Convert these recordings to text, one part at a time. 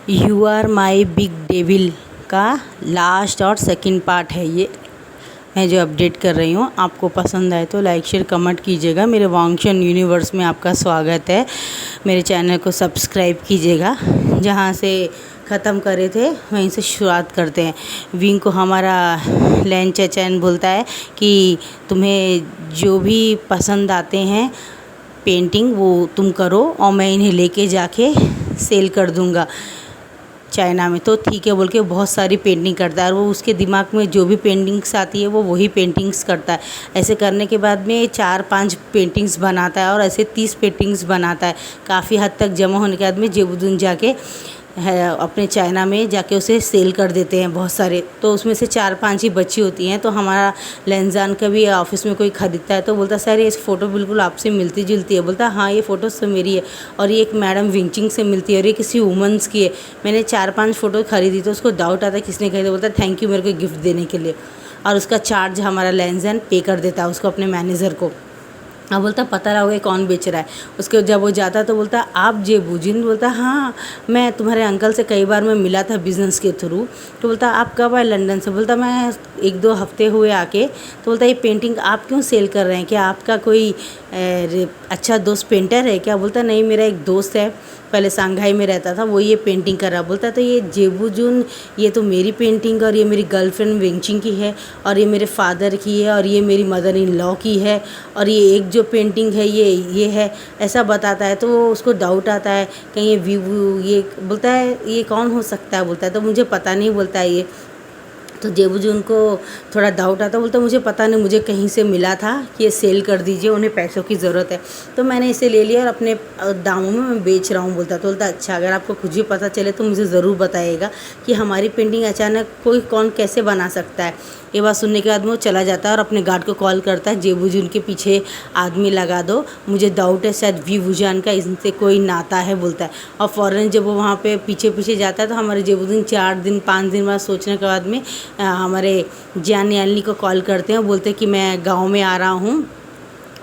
You are my big devil का last और second part है ये। मैं जो अपडेट कर रही हूँ, आपको पसंद आए तो लाइक शेयर कमेंट कीजिएगा। मेरे वांगशन यूनिवर्स में आपका स्वागत है। मेरे चैनल को सब्सक्राइब कीजिएगा। जहाँ से ख़त्म करे थे वहीं से शुरुआत करते हैं। विंग को हमारा लैन चैन बोलता है कि तुम्हें जो भी पसंद आते हैं पेंटिंग वो तुम करो और मैं इन्हें लेके जाके सेल कर दूँगा चाइना में। तो ठीक है बोल के बहुत सारी पेंटिंग करता है और वो उसके दिमाग में जो भी पेंटिंग्स आती है वो वही पेंटिंग्स करता है। ऐसे करने के बाद में 4-5 पेंटिंग्स बनाता है और ऐसे 30 पेंटिंग्स बनाता है। काफ़ी हद तक जमा होने के बाद में जेबुदुन जाके अपने चाइना में जाके उसे सेल कर देते हैं बहुत सारे। तो उसमें से 4-5 ही बची होती हैं। तो हमारा लेंजान का भी ऑफिस में कोई ख़रीदता है तो बोलता सर ये फ़ोटो बिल्कुल आपसे मिलती जुलती है। बोलता हाँ ये फ़ोटो तो मेरी है और ये एक मैडम विंचिंग से मिलती है और ये किसी वुमेंस की है। मैंने 4-5 फ़ोटो ख़रीदी तो उसको डाउट आता किसने खरीदा। बोलता थैंक यू मेरे को गिफ्ट देने के लिए। और उसका चार्ज हमारा लेंजान पे कर देता है उसको, अपने मैनेजर को। हाँ बोलता पता रहा कौन बेच रहा है। उसके जब वो जाता तो बोलता आप जेबुजिन। बोलता हाँ मैं तुम्हारे अंकल से कई बार मैं मिला था बिज़नेस के थ्रू। तो बोलता आप कब आए लंदन से। बोलता मैं 1-2 हफ्ते हुए आके। तो बोलता ये पेंटिंग आप क्यों सेल कर रहे हैं, क्या आपका कोई अच्छा दोस्त पेंटर है क्या। बोलता नहीं मेरा एक दोस्त है, पहले शंघाई में रहता था, वो ये पेंटिंग कर रहा। बोलता तो ये जेबुजुन ये तो मेरी पेंटिंग और ये मेरी गर्लफ्रेंड विंचिंग की है और ये मेरे फादर की है और ये मेरी मदर इन लॉ की है और ये एक जो पेंटिंग है ये है, ऐसा बताता है। तो उसको डाउट आता है कहीं ये व्यू ये। बोलता है ये कौन हो सकता है। बोलता है तो मुझे पता नहीं। बोलता है ये तो जेबुजुन को थोड़ा डाउट आता। बोलता मुझे पता नहीं, मुझे कहीं से मिला था कि ये सेल कर दीजिए, उन्हें पैसों की ज़रूरत है तो मैंने इसे ले लिया और अपने दामों में मैं बेच रहा हूँ। बोलता तो बोलता अच्छा अगर आपको कुछ भी पता चले तो मुझे ज़रूर बताइएगा कि हमारी पेंटिंग अचानक कोई कौन कैसे बना सकता है। ये बात सुनने के बाद में वो चला जाता है और अपने गार्ड को कॉल करता है जेबुजुन के पीछे आदमी लगा दो, मुझे डाउट है शायद वी वुजान का इनसे कोई नाता है। बोलता है और फ़ौरन जब वो वहाँ पे पीछे पीछे जाता है तो हमारे जेबुजुन 4-5 दिन बाद सोचने के बाद में हमारे जियान यालनी को कॉल करते हैं। बोलते कि मैं गांव में आ रहा हूँ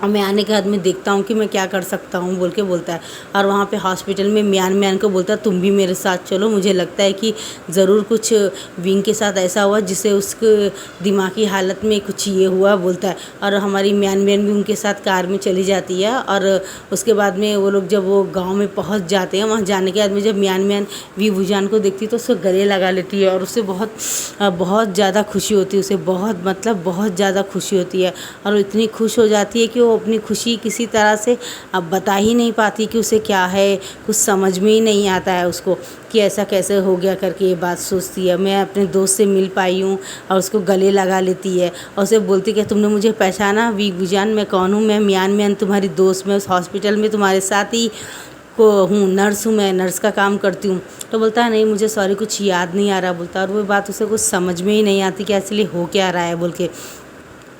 और मैं आने के बाद में देखता हूँ कि मैं क्या कर सकता हूँ बोल के बोलता है। और वहाँ पे हॉस्पिटल में म्यान को बोलता है तुम भी मेरे साथ चलो, मुझे लगता है कि ज़रूर कुछ विंग के साथ ऐसा हुआ जिससे उसके दिमागी हालत में कुछ ये हुआ। बोलता है और हमारी म्यान भी उनके साथ कार में चली जाती है। और उसके बाद में वो लोग जब वो गाँव में पहुँच जाते हैं, वहाँ जाने के बाद में जब म्यान वी वुजान को देखती है तो उसको गले लगा लेती है और उससे बहुत ज़्यादा खुशी होती है। उसे बहुत ज़्यादा खुशी होती है और इतनी खुश हो जाती है कि वो अपनी खुशी किसी तरह से अब बता ही नहीं पाती कि उसे क्या है, कुछ समझ में ही नहीं आता है उसको कि ऐसा कैसे हो गया करके ये बात सोचती है। मैं अपने दोस्त से मिल पाई हूँ और उसको गले लगा लेती है और उसे बोलती कि तुमने मुझे पहचाना वी वुजान, मैं कौन हूँ। मैं म्यान तुम्हारी दोस्त, मैं उस हॉस्पिटल में तुम्हारे साथ ही को हूँ, नर्स हूँ, मैं नर्स का काम करती हूँ। तो बोलता है नहीं मुझे सॉरी कुछ याद नहीं आ रहा। बोलता और वो बात उसे कुछ समझ में ही नहीं आती कि एक्चुअली हो क्या रहा है बोल के।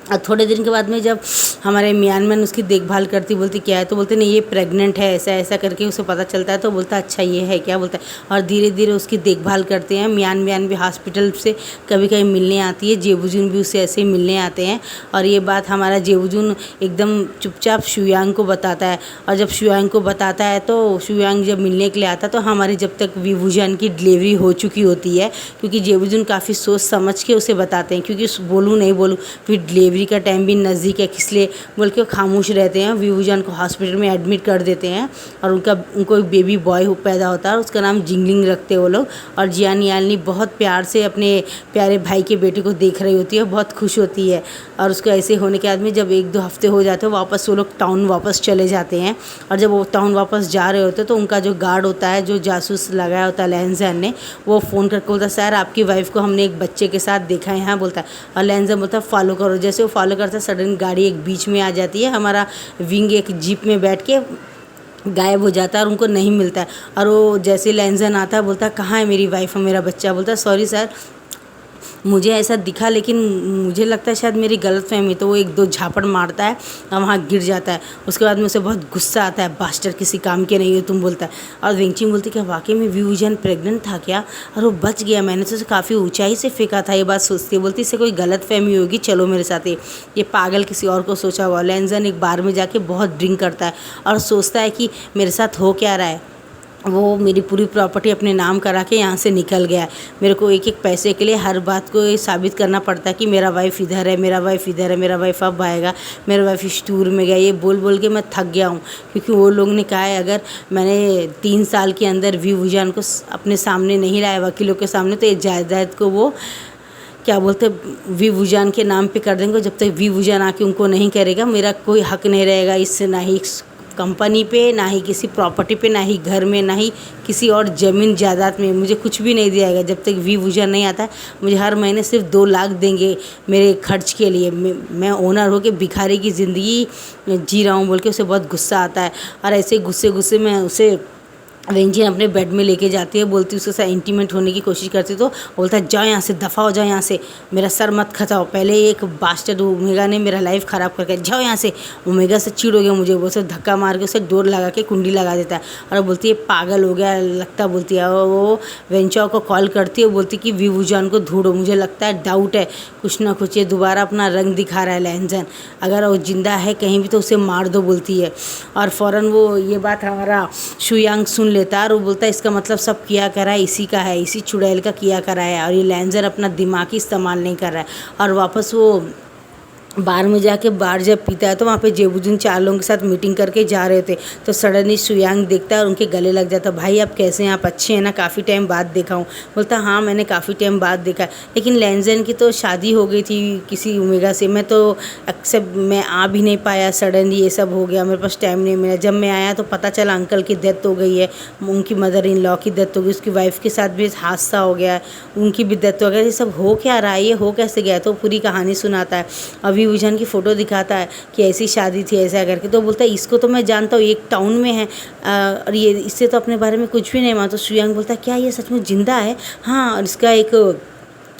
और थोड़े दिन के बाद में जब हमारे म्यान उसकी देखभाल करती, बोलती क्या है तो बोलते नहीं ये प्रेग्नेंट है, ऐसा ऐसा करके उसे पता चलता है। तो बोलता अच्छा ये है क्या। बोलता है और धीरे धीरे उसकी देखभाल करते हैं। म्यान भी हॉस्पिटल से कभी कभी मिलने आती है, जेबुजुन भी उससे ऐसे ही मिलने आते हैं। और ये बात हमारा जेबुजुन एकदम चुपचाप शुयांग को बताता है। और जब शुयांग को बताता है तो शुयांग जब मिलने के लिए आता है तो हमारी जब तक वी वुजान की डिलीवरी हो चुकी होती है, क्योंकि जेबुजुन काफ़ी सोच समझ के उसे बताते हैं, क्योंकि बोलूँ नहीं बोलूँ फिर डिलीवरी का टाइम भी नज़दीक है इसलिए बोल के खामोश रहते हैं। वी वुजान को हॉस्पिटल में एडमिट कर देते हैं और उनको एक बेबी बॉय पैदा होता है और उसका नाम जिंगलिंग रखते हैं वो लोग। और जियान यालनी बहुत प्यार से अपने प्यारे भाई के बेटे को देख रही होती है, बहुत खुश होती है। और उसको ऐसे होने के बाद में जब 1-2 हफ्ते हो जाते हैं वापस वो लोग टाउन वापस चले जाते हैं। और जब वो टाउन वापस जा रहे होते हैं तो उनका जो गार्ड होता है, जो जासूस लगाया होता है लेंजान ने, वो फ़ोन करके बोलता है सर आपकी वाइफ को हमने एक बच्चे के साथ देखा है यहाँ। बोलता है और लेंजान बोलता है फॉलो करो। जैसे वो फॉलो करता है सडन गाड़ी एक बीच में आ जाती है। हमारा विंग एक जीप में बैठ के गायब हो जाता है और उनको नहीं मिलता है। और वो जैसे लेंजान आता है बोलता है कहाँ है मेरी वाइफ और मेरा बच्चा। बोलता है सॉरी सर मुझे ऐसा दिखा लेकिन मुझे लगता है शायद मेरी गलतफहमी। तो वो 1-2 झापड़ मारता है और वहाँ गिर जाता है। उसके बाद में उसे बहुत गुस्सा आता है, बास्टर किसी काम के नहीं हो तुम। बोलता है और विंचिंग बोलती क्या वाकई में वी वुजान प्रेग्नेंट था क्या और वो बच गया, मैंने तो उसे काफ़ी ऊंचाई से फेंका था। ये बात सोचती है, बोलती इससे कोई गलतफहमी होगी, चलो मेरे साथ। ये पागल किसी और को सोचा हुआ। लेंजान एक बार में जाके बहुत ड्रिंक करता है और सोचता है कि मेरे साथ हो क्या रहा है। वो मेरी पूरी प्रॉपर्टी अपने नाम करा के यहाँ से निकल गया है। मेरे को एक एक पैसे के लिए हर बात को ये साबित करना पड़ता है कि मेरा वाइफ इधर है, मेरा वाइफ इधर है, मेरा वाइफ अब आएगा, मेरा वाइफ इस टूर में गया। ये बोल बोल के मैं थक गया हूँ, क्योंकि वो लोग ने कहा है अगर मैंने 3 साल के अंदर विभूजान को अपने सामने नहीं लाया, वकीलों के सामने, तो ये जायदाद को वो क्या बोलते विभूजान के नाम पे कर देंगे। जब तक विभूजान आके उनको नहीं करेगा, मेरा कोई हक नहीं रहेगा इससे, ना ही कंपनी पे, ना ही किसी प्रॉपर्टी पे, ना ही घर में, ना ही किसी और ज़मीन जायदाद में। मुझे कुछ भी नहीं दिया जाएगा जब तक विभूजान नहीं आता है। मुझे हर महीने सिर्फ 2 लाख देंगे मेरे खर्च के लिए। मैं ओनर हो के भिखारी की ज़िंदगी जी रहा हूँ बोल के उसे बहुत गुस्सा आता है। और ऐसे गुस्से में उसे वेंचिन अपने बेड में लेके जाती है, बोलती है उसके साथ इंटीमेट होने की कोशिश करती, तो बोलता है जाओ यहाँ से, दफ़ा हो जाओ यहाँ से, मेरा सर मत खचाओ। पहले एक बास्टर्ड ओमेगा ने मेरा लाइफ ख़राब करके, जाओ यहाँ से। ओमेगा से चिढ़ हो गया मुझे, वो से धक्का मार के उसे डोर लगा के कुंडी लगा देता है और बोलती है पागल हो गया लगता, बोलती है। वो वेंचाओ को कॉल करती है, बोलती कि विभूजान को ढूंढो, मुझे लगता है डाउट है कुछ ना कुछ, ये दोबारा अपना रंग दिखा रहा है लैंजन, अगर वो जिंदा है कहीं भी तो उसे मार दो, बोलती है। और फ़ौरन वो ये बात हमारा शुयांग सुन लेता है और वो बोलता है इसका मतलब सब किया करा है इसी का है, इसी चुड़ैल का किया करा है, और ये लैंजर अपना दिमाग ही इस्तेमाल नहीं कर रहा है। और वापस वो बार में जाके बार जब पीता है तो वहाँ पे जेबुजुन 4 लोगों के साथ मीटिंग करके जा रहे थे, तो सडनली शुयांग देखता है और उनके गले लग जाता है। भाई आप कैसे हैं, आप अच्छे हैं ना, काफ़ी टाइम बाद देखा हूँ। बोलता हाँ मैंने काफ़ी टाइम बाद देखा है, लेकिन लैंजन की तो शादी हो गई थी किसी ओमेगा से, मैं तो एक्सेप्ट मैं आ भी नहीं पाया, सडनली ये सब हो गया, मेरे पास टाइम नहीं मिला। जब मैं आया तो पता चला अंकल की डेथ हो गई है, उनकी मदर इन लॉ की डेथ हो गई, उसकी वाइफ के साथ भी हादसा हो गया है, उनकी भी डेथ हो गया। ये सब हो क्या रहा है, ये हो कैसे गया, तो पूरी कहानी सुनाता है। अभी विभूजान की फ़ोटो दिखाता है कि ऐसी शादी थी ऐसा करके, तो बोलता है इसको तो मैं जानता हूँ, एक टाउन में है और ये इससे तो अपने बारे में कुछ भी नहीं मानता। तो शुयांग बोलता है क्या ये सच में जिंदा है? हाँ, और इसका एक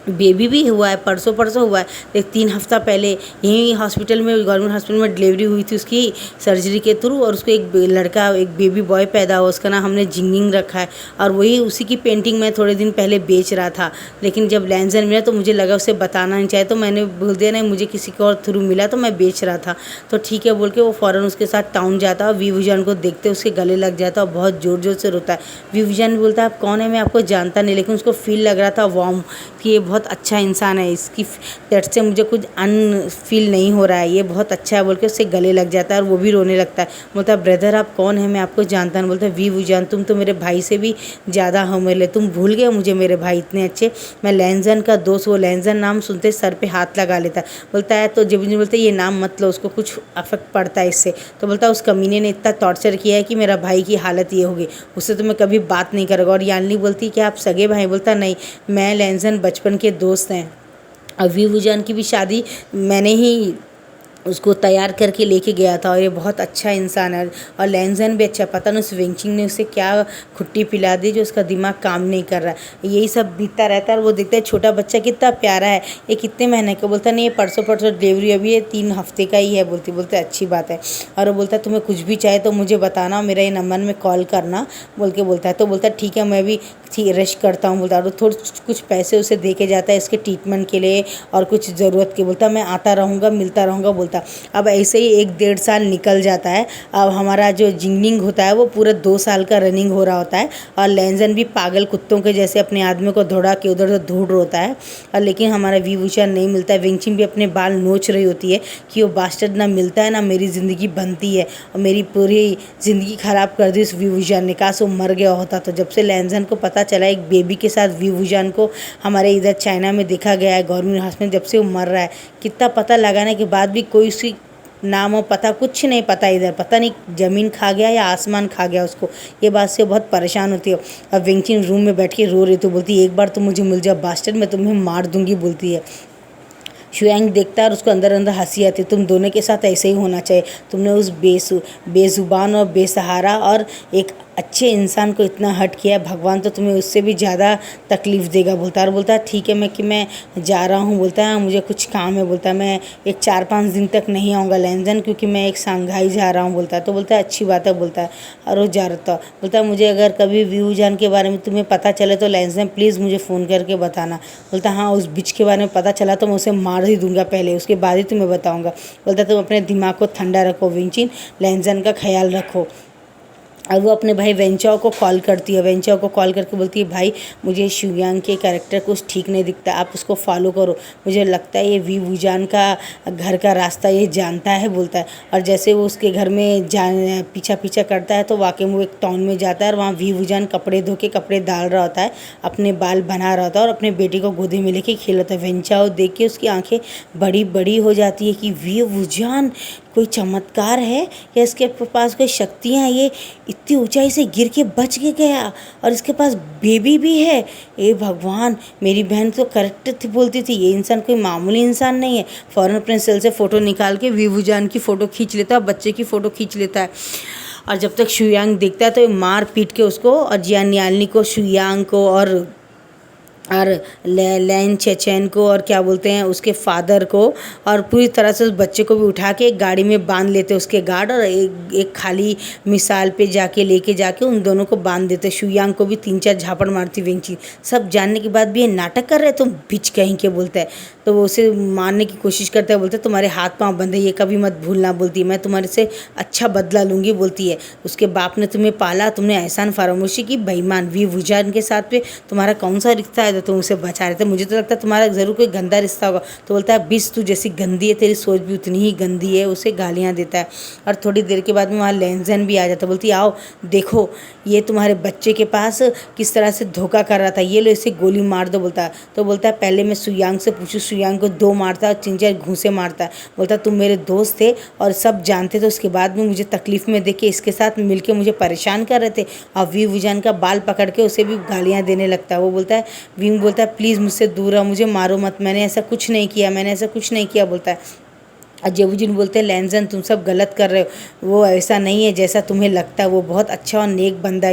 बेबी भी हुआ है, परसों हुआ है, एक 3 हफ्ता पहले यहीं हॉस्पिटल में, गवर्नमेंट हॉस्पिटल में डिलीवरी हुई थी उसकी सर्जरी के थ्रू, और उसको एक लड़का, एक बेबी बॉय पैदा हुआ, उसका नाम हमने जिंगिंग रखा है। और वही उसी की पेंटिंग मैं थोड़े दिन पहले बेच रहा था, लेकिन जब लैंजन मिला तो मुझे लगा उसे बताना नहीं चाहिए, तो मैंने बोल दिया नहीं, मुझे किसी को और थ्रू मिला तो मैं बेच रहा था। तो ठीक है बोल के वो फ़ौरन उसके साथ टाउन जाता है और विभूजान को देखते उसके गले लग जाता और बहुत ज़ोर ज़ोर से रोता है। विभूजान बोलता है आप कौन है, मैं आपको जानता नहीं, लेकिन उसको फील लग रहा था वार्म कि ये बहुत अच्छा इंसान है, इसकी डेट से मुझे कुछ फील नहीं हो रहा है, ये बहुत अच्छा है बोल के उससे गले लग जाता है और वो भी रोने लगता है। बोलता है ब्रदर आप कौन है, मैं आपको जानता नहीं। बोलता है विभूजान तुम तो मेरे भाई से भी ज़्यादा हो मेरे लिए, तुम भूल गए मुझे, मेरे भाई इतने अच्छे, मैं लैंजन का दोस्त। वो लैंजन नाम सुनते सर पे हाथ लगा लेता है। बोलता है तो जब बोलते ये नाम मत लो, उसको कुछ अफेक्ट पड़ता है इससे। तो बोलता है उस कमीने ने इतना टॉर्चर किया है कि मेरा भाई की हालत ये होगी, उससे तो मैं कभी बात नहीं करूँगा। और यानली बोलती कि आप सगे भाई? बोलता नहीं, मैं लैंजन बचपन के दोस्त हैं, और विभूजान की भी शादी मैंने ही उसको तैयार करके लेके गया था, और ये बहुत अच्छा इंसान है। और लैंजन भी अच्छा, पता नहीं उस वेंचिंग ने उसे क्या खुट्टी पिला दी जो उसका दिमाग काम नहीं कर रहा है। यही सब बीतता रहता है और वो देखता है छोटा बच्चा कितना प्यारा है, ये कितने महीने का। बोलता नहीं ये परसों डिलीवरी, अभी ये 3 हफ्ते का ही है। बोलते अच्छी बात है। और वो बोलता है तुम्हें कुछ भी चाहे तो मुझे बताना, मेरा ये नंबर में कॉल करना बोल के बोलता है। तो बोलता है ठीक है मैं भी रेस्ट करता हूँ। बोलता है और थोड़े कुछ पैसे उसे दे के जाता है इसके ट्रीटमेंट के लिए और कुछ ज़रूरत के। बोलता मैं आता रहूँगा, मिलता रहूँगा। बोलता अब ऐसे ही 1-1.5 साल निकल जाता है। अब हमारा जो जिंगनिंग होता है वो पूरा 2 साल का रनिंग हो रहा होता है, और लैंजन भी पागल कुत्तों के जैसे अपने आदमी को दौड़ा के उधर उधर ढूंढ होता है। और लेकिन हमारा विभूषण नहीं मिलता है। वेंचिंग भी अपने बाल नोच रही होती है कि वो बास्टर्ड ना मिलता है ना मेरी ज़िंदगी बनती है, और मेरी पूरी ज़िंदगी ख़राब कर दी उस विभूषण ने, काश वो मर गया होता। तो जब से लैंजन को पता चला एक बेबी के साथ विभूषण को हमारे इधर चाइना में देखा गया है गवर्नमेंट हॉस्पिटल, जब से वो मर रहा है, कितना पता लगाने के बाद भी कोई उसकी नाम और पता कुछ नहीं पता। इधर पता नहीं ज़मीन खा गया या आसमान खा गया उसको। ये बात से बहुत परेशान होती है। अब वेंचिन रूम में बैठ के रो रही तो बोलती है एक बार तो मुझे मिल जा बास्टर्ड, मैं तुम्हें मार दूंगी। बोलती है। शुयांग देखता है और उसको अंदर अंदर हंसी आती है। तुम दोनों के साथ ऐसे ही होना चाहिए। तुमने उस बेजुबान और बेसहारा और एक अच्छे इंसान को इतना हर्ट किया है, भगवान तो तुम्हें उससे भी ज़्यादा तकलीफ़ देगा। बोलता है और बोलता है ठीक है मैं जा रहा हूँ। बोलता है मुझे कुछ काम है। बोलता है मैं एक 4-5 दिन तक नहीं आऊँगा लैंजन, क्योंकि मैं एक शंघाई जा रहा हूँ। बोलता है तो बोलता है अच्छी बात है। बोलता है और वो जा रहा था। बोलता है मुझे अगर कभी विभूजान के बारे में तुम्हें पता चले तो लैंजन प्लीज़ मुझे फ़ोन करके बताना। बोलता हाँ उस बिच के बारे में पता चला तो मैं उसे मार ही दूंगा पहले, उसके बाद ही तुम्हें बताऊँगा। बोलता तुम अपने दिमाग को ठंडा रखो विंचिन, लैंजन का ख्याल रखो। और वो अपने भाई वेंचाओ को कॉल करती है, वेंचाओ को कॉल करके बोलती है भाई मुझे शुयांग के कैरेक्टर कुछ ठीक नहीं दिखता, आप उसको फॉलो करो, मुझे लगता है ये वी वुजान का घर का रास्ता ये जानता है, बोलता है। और जैसे वो उसके घर में पीछा पीछा करता है तो वाकई में वो एक टाउन में जाता है और वहाँ वी वुजान कपड़े धो के कपड़े डाल रहा होता है, अपने बाल बना रहा होता है और अपने बेटे को गोदी में लेके खेल रहा होता है। वेंचाओ देख के उसकी आँखें बड़ी बड़ी हो जाती है कि वी वुजान कोई चमत्कार है या इसके पास कोई शक्तियाँ, ये इतनी ऊंचाई से गिर के बच के गया और इसके पास बेबी भी है। ए भगवान, मेरी बहन तो करेक्ट थी, बोलती थी ये इंसान कोई मामूली इंसान नहीं है। फ़ौरन अपने सेल से फ़ोटो निकाल के वी वुजान की फ़ोटो खींच लेता है, बच्चे की फ़ोटो खींच लेता है। और जब तक शुयांग देखता है तो मार पीट के उसको और जियान यालनी को, शुयांग को और लैन चेचेन को और क्या बोलते हैं उसके फादर को और पूरी तरह से उस बच्चे को भी उठा के एक गाड़ी में बांध लेते उसके गार्ड, और एक खाली मिसाल पे जाके लेके जाके उन दोनों को बांध देते। शुयांग को भी 3-4 झापड़ मारती वेंची। सब जानने के बाद भी ये नाटक कर रहे तुम बिच कहीं के, बोलता है। तो वो उसे मारने की कोशिश करता है, बोलते है तुम्हारे हाथ पाँव बंधे, ये कभी मत भूलना, बोलती है मैं तुम्हारे से अच्छा बदला लूँगी, बोलती है। उसके बाप ने तुम्हें पाला, तुमने एहसान फरामोशी की, बेईमान वी वुजान के साथ पे तुम्हारा कौन सा रिश्ता है तो तुम उसे बचा रहे थे, मुझे तो लगता है तुम्हारा ज़रूर कोई गंदा रिश्ता होगा। तो बोलता है बिस तू जैसी गंदी है तेरी सोच भी उतनी ही गंदी है, उसे गालियाँ देता है। और थोड़ी देर के बाद में वहाँ लैंजन भी आ जाता है, बोलती है आओ देखो ये तुम्हारे बच्चे के पास किस तरह से धोखा कर रहा था, ये लो इसे गोली मार दो, बोलता है। तो बोलता है पहले मैं शुयांग से पूछूँ, शुयांग को 2 मारता है और 3-4 घूंसे मारता है। बोलता है तुम मेरे दोस्त थे और सब जानते थे, उसके बाद में मुझे तकलीफ़ में देख के इसके साथ मिलके मुझे परेशान कर रहे थे। और वी वुजान का बाल पकड़ के उसे भी गालियाँ देने लगता है। वो बोलता है, विंग बोलता है प्लीज़ मुझसे दूर रहो, मुझे मारो मत, मैंने ऐसा कुछ नहीं किया, मैंने ऐसा कुछ नहीं किया, बोलता है। और जेबूजिन बोलते हैं लैंजन तुम सब गलत कर रहे हो, वो ऐसा नहीं है जैसा तुम्हें लगता है, वो बहुत अच्छा और नेक बंदा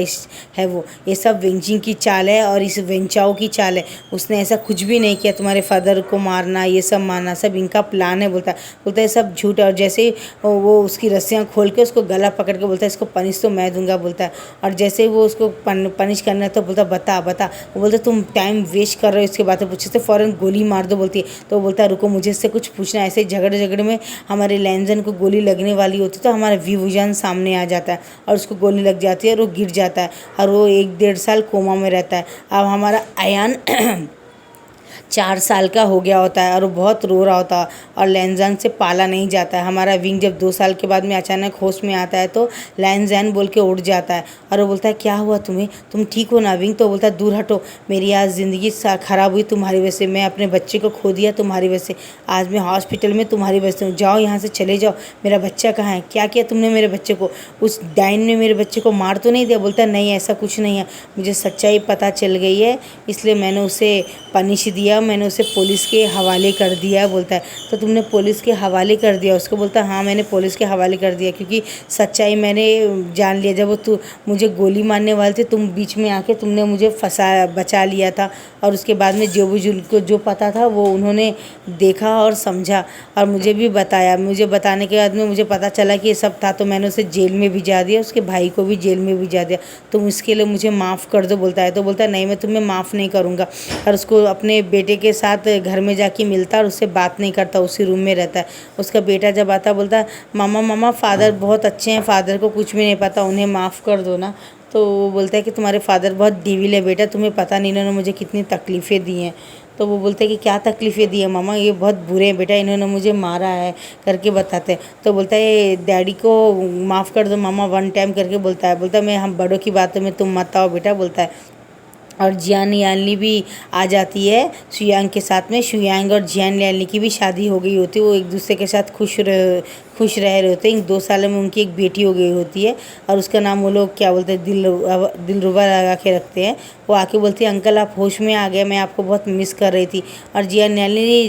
है वो, ये सब वेंचिंग की चाल है और इस वेंचाओ की चाल है, उसने ऐसा कुछ भी नहीं किया, तुम्हारे फादर को मारना ये सब मारना सब इनका प्लान है, बोलता है सब झूठ है। और जैसे ही वो उसकी रस्सियाँ खोल के उसको गला पकड़ के बोलता है इसको पनिश तो मैं दूंगा, बोलता है। और जैसे ही वो उसको पनिश करना है तो बोलता बता बता, वो बोलता तुम टाइम वेस्ट कर रहे हो इसके बातें पूछे से, फ़ौरन गोली मार दो, बोलती है। तो बोलता है रुको मुझे इससे कुछ पूछना है। ऐसे झगड़े में हमारे लैंजन को गोली लगने वाली होती तो हमारा वी वुजान सामने आ जाता है और उसको गोली लग जाती है और वो गिर जाता है और वो 1-1.5 साल कोमा में रहता है। अब हमारा अयान 4 साल का हो गया होता है और वो बहुत रो रहा होता है और लैंजन से पाला नहीं जाता है। हमारा विंग जब 2 साल के बाद में अचानक होश में आता है तो लैंजन बोल के उठ जाता है और वो बोलता है क्या हुआ तुम्हें, तुम ठीक हो ना विंग? तो बोलता है दूर हटो, मेरी आज ज़िंदगी ख़राब हुई तुम्हारी वजह से, मैं अपने बच्चे को खो दिया तुम्हारी वजह से, आज मैं हॉस्पिटल में तुम्हारी वजह से हूँ, जाओ यहाँ से चले जाओ, मेरा बच्चा कहाँ है, क्या किया तुमने मेरे बच्चे को, उस डाइन ने मेरे बच्चे को मार तो नहीं दिया? बोलता है नहीं ऐसा कुछ नहीं है, मुझे सच्चाई पता चल गई है इसलिए मैंने उसे पनिश दिया, मैंने उसे पुलिस के हवाले कर दिया, बोलता है। तो तुमने पुलिस के हवाले कर दिया उसको? बोलता है हाँ मैंने पुलिस के हवाले कर दिया क्योंकि सच्चाई मैंने जान लिया, जब वो मुझे गोली मारने वाले थे तुम बीच में आके तुमने मुझे बचा लिया था और उसके बाद में जो को जो पता था वो उन्होंने देखा और समझा और मुझे भी बताया, मुझे बताने के बाद में मुझे पता चला कि ये सब था तो मैंने उसे जेल में भिजा दिया, उसके भाई को भी जेल में भिजा दिया, तुम इसके लिए मुझे माफ़ कर दो, बोलता है। तो बोलता है नहीं मैं तुम्हें माफ़ नहीं करूँगा और उसको अपने बेटे के साथ घर में जाके मिलता है और उससे बात नहीं करता, उसी रूम में रहता है। उसका बेटा जब आता बोलता है मामा फादर बहुत अच्छे हैं, फादर को कुछ भी नहीं पता, उन्हें माफ़ कर दो ना। तो वो बोलता है कि तुम्हारे फादर बहुत डेविल है बेटा, तुम्हें पता नहीं इन्होंने मुझे कितनी तकलीफ़ें दी हैं। तो वो बोलते हैं कि क्या तकलीफ़ें दी है मामा, ये बहुत बुरे हैं बेटा, इन्होंने मुझे मारा है करके बताते हैं। तो बोलता है डैडी को माफ़ कर दो मामा 1 टाइम करके बोलता है मैं हम बड़ों की बातों में तुम मत आओ बेटा, बोलता है। और जियान यानली भी आ जाती है शुयांग के साथ में, शुयांग और जियान यानली की भी शादी हो गई होती है, वो एक दूसरे के साथ खुश रह रहे होते हैं। 2 साल में उनकी एक बेटी हो गई होती है और उसका नाम वो लोग क्या बोलते हैं दिलरुबा लगा के रखते हैं। वो आके बोलती है अंकल आप होश में आ गए, मैं आपको बहुत मिस कर रही थी। और जियान यानली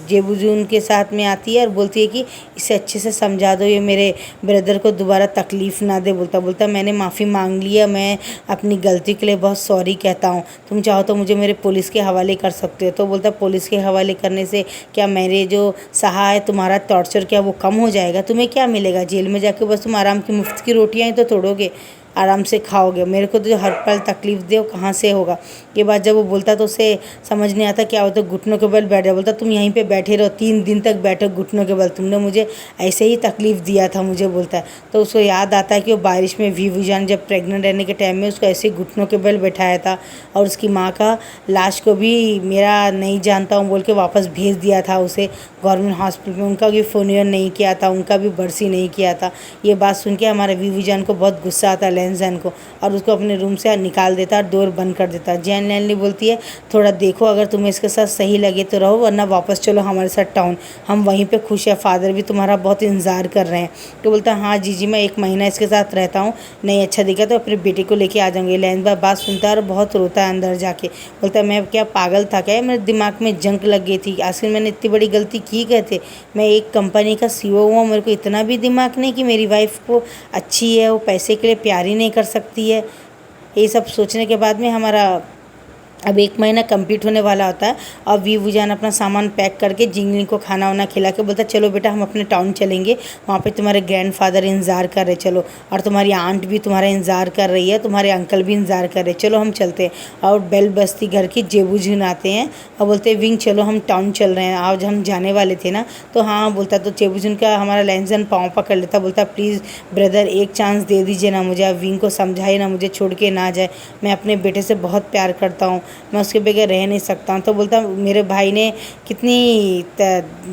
जेबूजून के साथ में आती है और बोलती है कि इसे अच्छे से समझा दो, ये मेरे ब्रदर को दोबारा तकलीफ़ ना दे, बोलता मैंने माफ़ी मांग लिया, मैं अपनी गलती के लिए बहुत सॉरी कहता हूँ, तुम चाहो तो मुझे मेरे पुलिस के हवाले कर सकते हो। तो बोलता पुलिस के हवाले करने से क्या मेरे जो सहा है तुम्हारा टॉर्चर क्या वो कम हो जाएगा, तुम्हें क्या मिलेगा जेल में जाके, बस तुम आराम की मुफ्त की रोटियाँ ही तो तोड़ोगे, आराम से खाओगे, मेरे को तो जो हर पल तकलीफ़ दे वो कहाँ से होगा। ये बात जब वो बोलता तो उसे समझ नहीं आता क्या होता, घुटनों के बल बैठ जाए। बोलता तुम यहीं पे बैठे रहो, 3 दिन तक बैठो घुटनों के बल, तुमने मुझे ऐसे ही तकलीफ़ दिया था मुझे, बोलता है। तो उसको याद आता है कि वो बारिश में वीवू जान जब प्रेग्नेंट रहने के टाइम में उसको ऐसे घुटनों के बल बैठाया था, और उसकी माँ का लाश को भी मेरा नहीं जानता हूँ बोल के वापस भेज दिया था उसे गवर्नमेंट हॉस्पिटल में। उनका भी फ्यूनरल नहीं किया था, उनका भी बरसी नहीं किया था। ये बात सुन के हमारे वीवू जान को बहुत गुस्सा आता है लैनजन को, और उसको अपने रूम से निकाल देता है और डोर बंद कर देता है। जैन लैनली बोलती है थोड़ा देखो, अगर तुम्हें इसके साथ सही लगे तो रहो, वरना वापस चलो हमारे साथ टाउन, हम वहीं पे खुश है, फादर भी तुम्हारा बहुत इंतज़ार कर रहे हैं। तो बोलता है हाँ जीजी मैं 1 महीना इसके साथ रहता हूँ, नहीं अच्छा दिखा तो अपने बेटे को लेके आ जाऊँगी। लैनबा बात सुनता है और बहुत रोता है अंदर जाके। बोलता है मैं क्या पागल था क्या, मेरे दिमाग में जंक लग गई थी, आखिर मैंने इतनी बड़ी गलती की कहते, मैं एक कंपनी का CEO हुआ, मेरे को इतना भी दिमाग नहीं कि मेरी वाइफ को अच्छी है वो पैसे के लिए प्यार ही नहीं कर सकती है। ये सब सोचने के बाद में हमारा अब 1 महीना कंप्लीट होने वाला होता है, और वीवू जान अपना सामान पैक करके जिंगलिंग को खाना वाना खिला के बोलता है चलो बेटा हम अपने टाउन चलेंगे, वहाँ पे तुम्हारे ग्रैंडफादर इंतज़ार कर रहे, चलो, और तुम्हारी आंट भी तुम्हारा इंतज़ार कर रही है, तुम्हारे अंकल भी इंतज़ार कर रहे, चलो हम चलते हैं। और बेल बस्ती घर की जेबूजून आते हैं और बोलते हैं विंग चलो हम टाउन चल रहे हैं, आज हम जाने वाले थे ना। तो हाँ बोलता, तो जेबूजून का हमारा लैनजन पाँव पकड़ लेता, बोलता प्लीज़ ब्रदर एक चांस दे दीजिए ना मुझे, आप विंग को समझाइए ना, मुझे छोड़ के ना जाए, मैं अपने बेटे से बहुत प्यार करता हूँ, मैं उसके बगैर रह नहीं सकता हूँ। तो बोलता मेरे भाई ने कितनी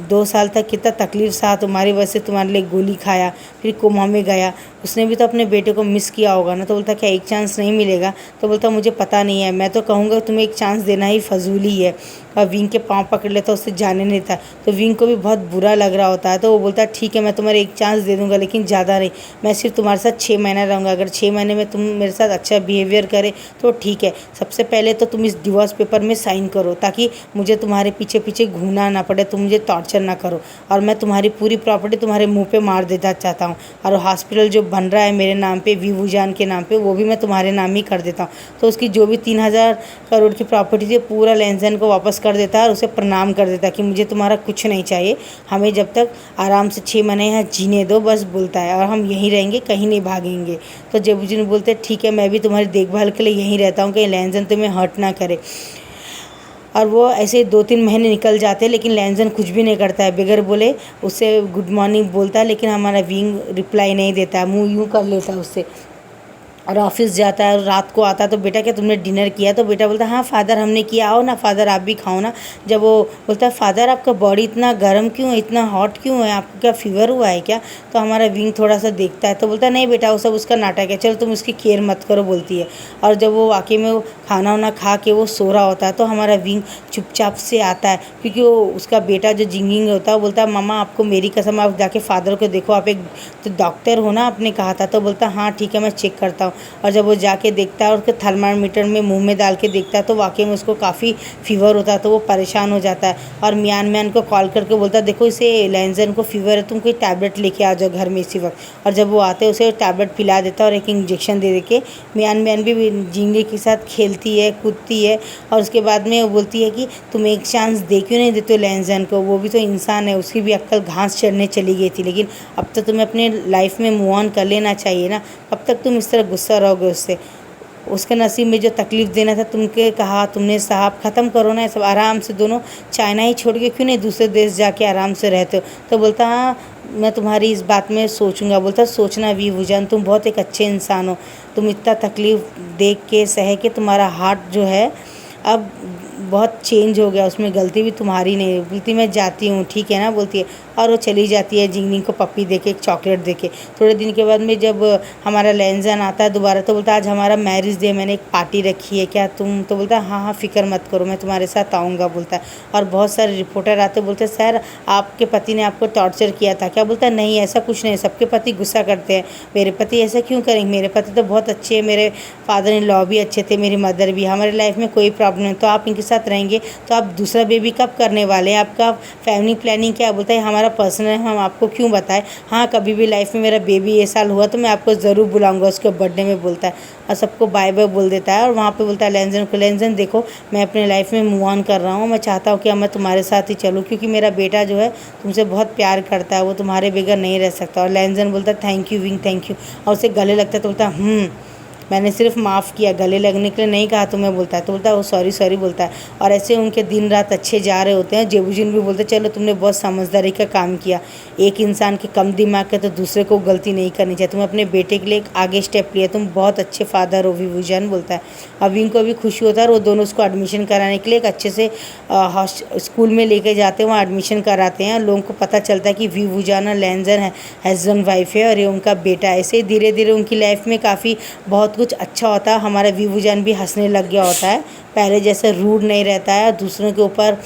2 साल तक कितना तकलीफ़ सहा, तुम्हारी वजह से तुम्हारे लिए गोली खाया, फिर कोमा में गया, उसने भी तो अपने बेटे को मिस किया होगा ना। तो बोलता क्या एक चांस नहीं मिलेगा, तो बोलता मुझे पता नहीं है, मैं तो कहूँगा तुम्हें एक चांस देना ही फजूली है। और विंग के पाँव पकड़ लेता, उससे जाने नहीं था, तो विंग को भी बहुत बुरा लग रहा होता है। तो वो बोलता ठीक है मैं तुम्हारे एक चांस दे दूँगा, लेकिन ज़्यादा नहीं, मैं सिर्फ तुम्हारे साथ 6 महीना रहूँगा, अगर 6 महीने में तुम मेरे साथ अच्छा बिहेवियर करे तो ठीक है, सबसे पहले तो तुम इस डिवोर्स पेपर में साइन करो ताकि मुझे तुम्हारे पीछे पीछे घूमना ना पड़े, तुम मुझे टॉर्चर ना करो, और मैं तुम्हारी पूरी प्रॉपर्टी तुम्हारे मुँह पे मार देना चाहता हूँ, और हॉस्पिटल जो बन रहा है मेरे नाम पे वीवू जान के नाम पे वो भी मैं तुम्हारे नाम ही कर देता हूँ। तो उसकी जो भी 3000 करोड़ की प्रॉपर्टी थी पूरा लैनजन को वापस कर देता है, और उसे प्रणाम कर देता है कि मुझे तुम्हारा कुछ नहीं चाहिए, हमें जब तक आराम से 6 महीने यहाँ जीने दो बस, बोलता है, और हम यहीं रहेंगे, कहीं नहीं भागेंगे। तो जेबूजून बोलते ठीक है मैं भी तुम्हारी देखभाल के लिए यहीं रहता हूँ, कहीं लैनजन तुम्हें हर्ट ना करे। और वो ऐसे 2-3 महीने निकल जाते हैं, लेकिन लैनजन कुछ भी नहीं करता है, बगैर बोले उससे गुड मॉर्निंग बोलता है, लेकिन हमारा विंग रिप्लाई नहीं देता है, मुँह यूँ कर लेता है उससे, और ऑफिस जाता है और रात को आता है तो बेटा क्या तुमने डिनर किया, तो बेटा बोलता है हाँ फादर हमने किया, आओ ना फादर आप भी खाओ ना। जब वो बोलता है फादर आपका बॉडी इतना गर्म क्यों है, इतना हॉट क्यों है, आपको क्या फीवर हुआ है क्या। तो हमारा विंग थोड़ा सा देखता है, तो बोलता है नहीं बेटा वो सब उसका नाटक है, चलो तुम उसकी केयर मत करो, बोलती है। और जब वो वाकई में वो खाना वाना खा के वो सो रहा होता है, तो हमारा विंग चुपचाप से आता है, क्योंकि वो उसका बेटा जो जिंगिंग होता है बोलता है मामा आपको मेरी कसम, आप जाके फादर को देखो, आप एक तो डॉक्टर हो ना, आपने कहा था। तो बोलता हाँ ठीक है मैं चेक करता हूँ। और जब वो जाके देखता है और उसके थर्मामीटर में मुंह में डाल के देखता है, तो वाकई में उसको काफ़ी फीवर होता है, तो वो परेशान हो जाता है, और मियान मैन को कॉल करके बोलता है देखो इसे लैनजन को फीवर है, तुम कोई टैबलेट लेके आ जाओ घर में इसी वक्त। और जब वो आते हैं उसे टैबलेट पिला देता है और एक इंजेक्शन दे के मियान मैन भी जिंगे के साथ खेलती है कूदती है, और उसके बाद में वो बोलती है कि तुम एक चांस दे क्यों नहीं देते लैनजन को, वो भी तो इंसान है, उसकी भी अक्ल घास चढ़ने चली गई थी, लेकिन अब तो तुम्हें अपने लाइफ में मूव ऑन कर लेना चाहिए ना, कब तक तुम इस तरह गुस्सा रहोगे उससे। उसके नसीब में जो तकलीफ़ देना था तुमके कहा तुमने साहब, ख़त्म करो ना सब, आराम से दोनों चाइना ही छोड़ के क्यों नहीं दूसरे देश जाके आराम से रहते हो। तो बोलता हाँ मैं तुम्हारी इस बात में सोचूंगा। बोलता सोचना वीवू जान तुम बहुत एक अच्छे इंसान हो, तुम इतना तकलीफ़ देख के सह के तुम्हारा हार्ट जो है अब बहुत चेंज हो गया, उसमें गलती भी तुम्हारी नहीं है। बोलती मैं जाती हूँ ठीक है ना, बोलती है, और वो चली जाती है जिंगलिंग को पप्पी देके एक चॉकलेट देके। थोड़े दिन के बाद में जब हमारा लैनजन आता है दोबारा, तो बोलता आज हमारा मैरिज डे, मैंने एक पार्टी रखी है क्या तुम, तो बोलता हाँ हाँ फ़िक्र मत करो मैं तुम्हारे साथ आऊँगा, बोलता है। और बहुत सारे रिपोर्टर आते बोलते सर आपके पति ने आपको टॉर्चर किया था क्या, बोलता नहीं ऐसा कुछ नहीं, सबके पति गुस्सा करते हैं, मेरे पति ऐसा क्यों करेंगे, मेरे पति तो बहुत अच्छे हैं, मेरे फादर इन लॉ भी अच्छे थे, मेरी मदर भी, हमारे लाइफ में कोई प्रॉब्लम नहीं। तो आप इनके साथ रहेंगे तो आप दूसरा बेबी कब करने वाले हैं, आपका फैमिली प्लानिंग क्या, बोलता है हमारा पर्सनल है, हम आपको क्यों बताएं, हाँ कभी भी लाइफ में मेरा बेबी ये साल हुआ तो मैं आपको ज़रूर बुलाऊंगा उसके बर्थडे में, बोलता है। और सबको बाय बाय बोल देता है, और वहाँ पे बोलता है लैनजन को, लैनजन देखो मैं अपने लाइफ में मूव ऑन कर रहा हूँ, मैं चाहता हूँ कि मैं तुम्हारे साथ ही चलूँ, क्योंकि मेरा बेटा जो है तुमसे बहुत प्यार करता है, वो तुम्हारे बगैर नहीं रह सकता। और लैनजन बोलता है thank you wing thank you, और उसे गले लगता है तो बोलता मैंने सिर्फ माफ़ किया, गले लगने के लिए नहीं कहा तुम्हें बोलता है। तो बोलता है वो सॉरी सॉरी बोलता है। और ऐसे उनके दिन रात अच्छे जा रहे होते हैं। जेबूजिन भी बोलते चलो तुमने बहुत समझदारी का काम किया, एक इंसान के कम दिमाग के तो दूसरे को गलती नहीं करनी चाहिए, तुमने अपने बेटे के लिए एक आगे स्टेप लिया, तुम बहुत अच्छे फादर हो विभूजान बोलता है। अब विंग को भी खुशी होता है और वो दोनों उसको एडमिशन कराने के लिए एक अच्छे से स्कूल में लेके जाते हैं, वहाँ एडमिशन कराते हैं। लोगों को पता चलता है कि विभूजान और लैंजन है हस्बैंड वाइफ है और ये उनका बेटा है। ऐसे धीरे धीरे उनकी लाइफ में काफ़ी बहुत कुछ अच्छा होता है। हमारा विभूजान भी हंसने लग गया होता है, पहले जैसे रूड नहीं रहता है, दूसरों के ऊपर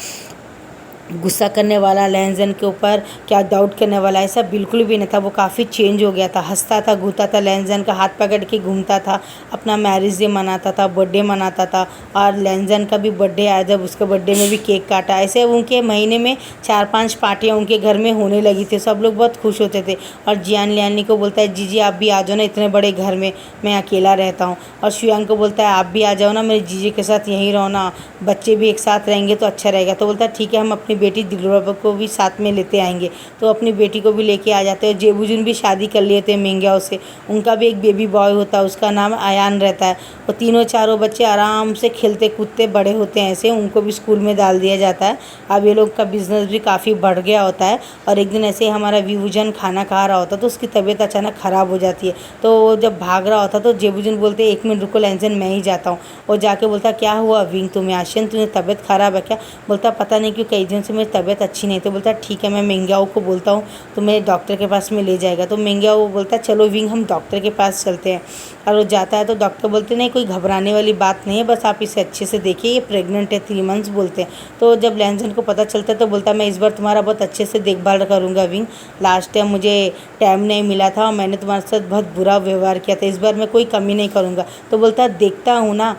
गुस्सा करने वाला, लैंजन के ऊपर क्या डाउट करने वाला, ऐसा बिल्कुल भी नहीं था। वो काफ़ी चेंज हो गया था, हंसता था, घूमता था, लैंजन का हाथ पकड़ के घूमता था, अपना मैरिज डे मनाता था, बर्थडे मनाता था। और लैंजन का भी बर्थडे आया, जब उसके बर्थडे में भी केक काटा। ऐसे उनके महीने में 4-5 पार्टियाँ उनके घर में होने लगी थी, सब लोग बहुत खुश होते थे। और जियान लियानी को बोलता है जीजी आप भी आ जाओ ना, इतने बड़े घर में मैं अकेला रहता हूँ। और शुयांग को बोलता है आप भी आ जाओ ना, मेरे जीजी के साथ यहीं रहो ना, बच्चे भी एक साथ रहेंगे तो अच्छा रहेगा। तो बोलता है ठीक है, हम अपनी बेटी दिलरुबा को भी साथ में लेते आएंगे। तो अपनी बेटी को भी लेके आ जाते हैं। जेबूजुन भी शादी कर लेते हैं मेंग्याओ से, उनका भी एक बेबी बॉय होता है, उसका नाम अयान रहता है। वो तीनों चारों बच्चे आराम से खेलते कूदते बड़े होते हैं, ऐसे उनको भी स्कूल में डाल दिया जाता है। अब ये लोग का बिजनेस भी काफ़ी बढ़ गया होता है। और एक दिन ऐसे ही हमारा विभूजन खाना खा रहा होता तो उसकी तबीयत अचानक ख़राब हो जाती है। तो वो जब भाग रहा होता तो जेबूजुन बोलते 1 मिनट रुको लैंजन, मैं ही जाता हूँ। और जाके बोलता क्या हुआ विंग, तुम्हें आशियन तुम्हें तबीयत ख़राब है क्या? बोलता पता नहीं क्यों कई दिन से मेरी तबीयत अच्छी नहीं। तो बोलता ठीक है, मैं मेंग्याओ को बोलता हूँ तो मेरे डॉक्टर के पास में ले जाएगा। तो मेंग्याओ बोलता चलो विंग हम डॉक्टर के पास चलते हैं। और वो जाता है तो डॉक्टर बोलते नहीं कोई घबराने वाली बात नहीं है, बस आप इसे अच्छे से देखिए, ये प्रेग्नेंट है 3 मंथ्स बोलते हैं। तो जब लैंजन को पता चलता है तो बोलता मैं इस बार तुम्हारा बहुत अच्छे से देखभाल करूँगा विंग, लास्ट टाइम मुझे टाइम नहीं मिला था और मैंने तुम्हारे साथ बहुत बुरा व्यवहार किया था, इस बार मैं कोई कमी नहीं करूँगा। तो बोलता देखता हूँ ना,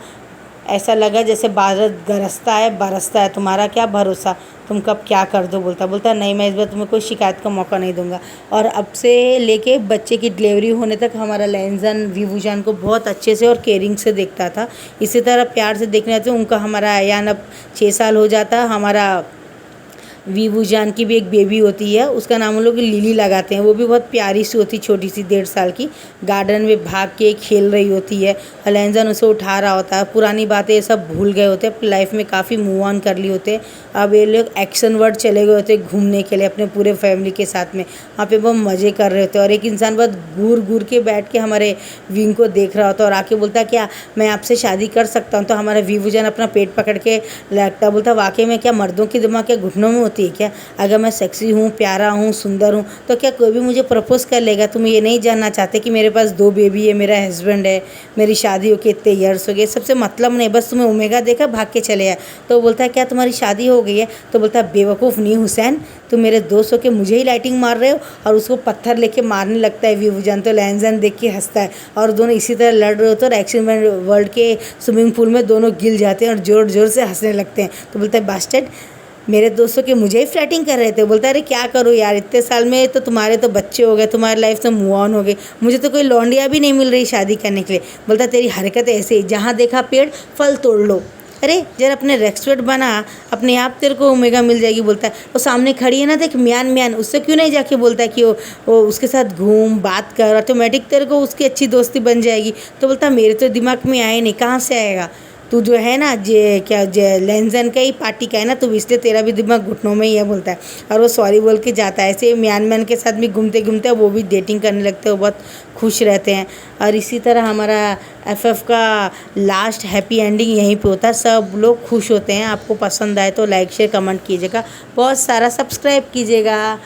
ऐसा लगा जैसे बारिश गरजता है बरसता है, तुम्हारा क्या भरोसा, तुम कब क्या कर दो। बोलता नहीं मैं इस बार तुम्हें कोई शिकायत का मौका नहीं दूंगा। और अब से लेके बच्चे की डिलीवरी होने तक हमारा लैंजन विभूजान को बहुत अच्छे से और केयरिंग से देखता था। इसी तरह प्यार से देखने आते उनका हमारा अयान अब 6 साल हो जाता है। हमारा विभूजान की भी एक बेबी होती है, उसका नाम हम लोग लिली लगाते हैं। वो भी बहुत प्यारी सी होती, छोटी सी 1.5 साल की, गार्डन में भाग के खेल रही होती है। लैंजन उसे उठा रहा होता है, पुरानी बातें ये सब भूल गए होते हैं, अपनी लाइफ में काफ़ी मूव ऑन कर ली होते हैं। अब ये लोग एक्शन वर्ड चले गए होते घूमने के लिए अपने पूरे फैमिली के साथ में, वहाँ पे बहुत मज़े कर रहे होते हैं। और एक इंसान बहुत घूर घूर के बैठ के हमारे विंग को देख रहा होता है और आके बोलता क्या मैं आपसे शादी कर सकता हूँ? तो हमारा विभूजान अपना पेट पकड़ के लगता, बोलता वाकई में क्या मर्दों की दिमाग क्या घुटनों में होती है क्या? अगर मैं सेक्सी हूँ, प्यारा हूँ, सुंदर हूँ तो क्या कोई भी मुझे प्रपोज कर लेगा? तुम ये नहीं जानना चाहते कि मेरे पास 2 बेबी है, मेरा हस्बैंड है, मेरी शादी होके इतने ईयर्स हो गए, सबसे मतलब नहीं, बस तुम्हें ओमेगा देखा भाग के चले आए। तो बोलता है क्या तुम्हारी शादी हो गई है? तो बोलता है बेवकूफ़ नहीं हुसैन, तुम मेरे दोस्त हो के मुझे ही लाइटिंग मार रहे हो। और उसको पत्थर लेके मारने लगता है विभूजान। तो लैंजन देख के हंसता है और दोनों इसी तरह लड़ रहे होते हैं और एक्शन वर्ल्ड के स्विमिंग पूल में दोनों गिर जाते हैं और ज़ोर ज़ोर से हंसने लगते हैं। तो बोलता है बास्टर्ड, मेरे दोस्तों के मुझे ही फ्लैटिंग कर रहे थे। बोलता है अरे क्या करूँ यार, इतने साल में तो तुम्हारे तो बच्चे हो गए, तुम्हारी लाइफ तो मूव ऑन हो गई, मुझे तो कोई लौंडिया भी नहीं मिल रही शादी करने के लिए। बोलता तेरी हरकत ऐसे ही, जहाँ देखा पेड़ फल तोड़ लो। अरे जरा अपने रेस्पेक्ट बना, अपने आप तेरे को ओमेगा मिल जाएगी। बोलता है वो सामने खड़ी है ना देख म्यान म्यान, उससे क्यों नहीं जाके बोलता है कि वो उसके साथ घूम बात कर, ऑटोमेटिक तेरे को उसकी अच्छी दोस्ती बन जाएगी। तो बोलता मेरे तो दिमाग में आए नहीं, कहाँ से आएगा, तू जो है ना लैंजन का ही पार्टी का है ना, तो इसलिए तेरा भी दिमाग घुटनों में ही है बोलता है। और वो सॉरी बोल के जाता है। ऐसे म्यान के साथ भी घूमते घूमते वो भी डेटिंग करने लगते हैं, वो बहुत खुश रहते हैं। और इसी तरह हमारा FF का लास्ट हैप्पी एंडिंग यहीं पे होता है, सब लोग खुश होते हैं। आपको पसंद आए तो लाइक शेयर कमेंट कीजिएगा, बहुत सारा सब्सक्राइब कीजिएगा।